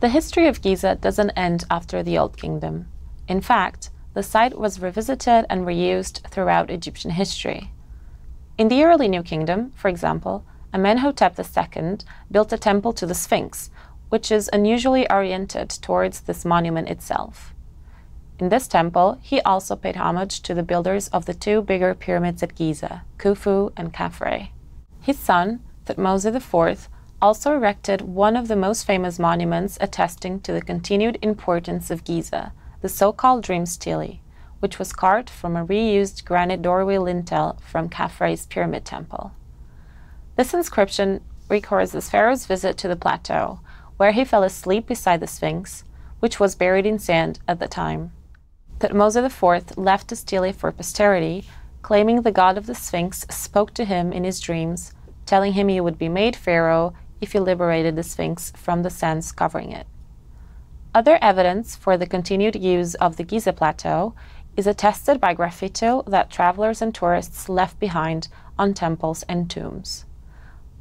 The history of Giza doesn't end after the Old Kingdom. In fact, the site was revisited and reused throughout Egyptian history. In the early New Kingdom, for example, Amenhotep II built a temple to the Sphinx, which is unusually oriented towards this monument itself. In this temple, he also paid homage to the builders of the two bigger pyramids at Giza, Khufu and Khafre. His son, Thutmose IV, also erected one of the most famous monuments attesting to the continued importance of Giza, the so-called Dream Stele, which was carved from a reused granite doorway lintel from Khafre's pyramid temple. This inscription records the pharaoh's visit to the plateau, where he fell asleep beside the Sphinx, which was buried in sand at the time. Thutmose IV left the stele for posterity, claiming the god of the Sphinx spoke to him in his dreams, telling him he would be made pharaoh if he liberated the Sphinx from the sands covering it. Other evidence for the continued use of the Giza Plateau is attested by graffito that travelers and tourists left behind on temples and tombs.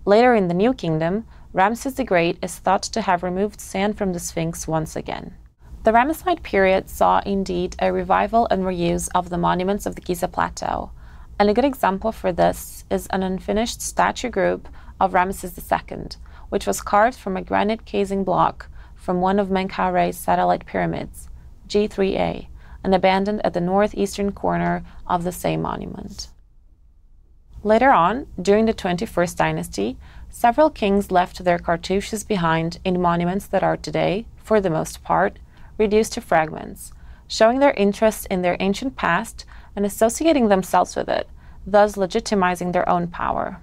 Later in the New Kingdom, Ramses the Great is thought to have removed sand from the Sphinx once again. The Ramesside period saw indeed a revival and reuse of the monuments of the Giza Plateau, and a good example for this is an unfinished statue group of Ramesses II, which was carved from a granite casing block from one of Menkare's satellite pyramids, G3A, and abandoned at the northeastern corner of the same monument. Later on, during the 21st dynasty, several kings left their cartouches behind in monuments that are today, for the most part, reduced to fragments, showing their interest in their ancient past and associating themselves with it, thus legitimizing their own power.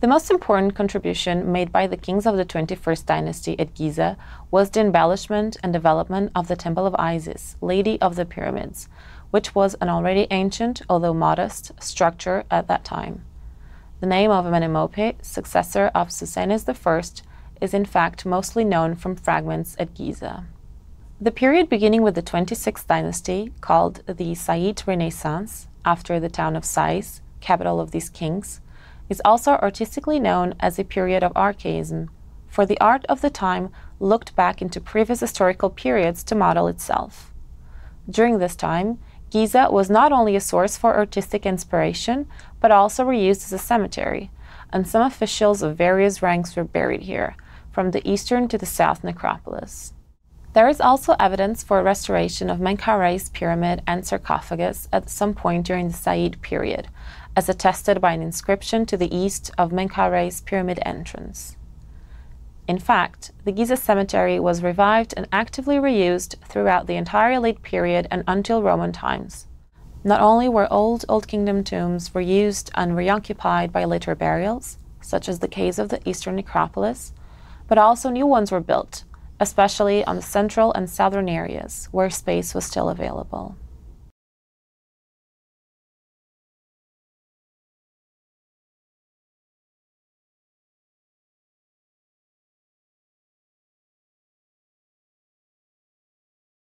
The most important contribution made by the kings of the 21st dynasty at Giza was the embellishment and development of the Temple of Isis, Lady of the Pyramids, which was an already ancient, although modest, structure at that time. The name of Amenemope, successor of Susenes I, is in fact mostly known from fragments at Giza. The period beginning with the 26th dynasty, called the Saite Renaissance, after the town of Sais, capital of these kings, is also artistically known as a period of archaism, for the art of the time looked back into previous historical periods to model itself. During this time, Giza was not only a source for artistic inspiration, but also reused as a cemetery, and some officials of various ranks were buried here, from the eastern to the south necropolis. There is also evidence for restoration of Menkare's pyramid and sarcophagus at some point during the Said period, as attested by an inscription to the east of Menkare's pyramid entrance. In fact, the Giza cemetery was revived and actively reused throughout the entire late period and until Roman times. Not only were Old Kingdom tombs reused and reoccupied by later burials, such as the case of the eastern necropolis, but also new ones were built, especially on the central and southern areas, where space was still available.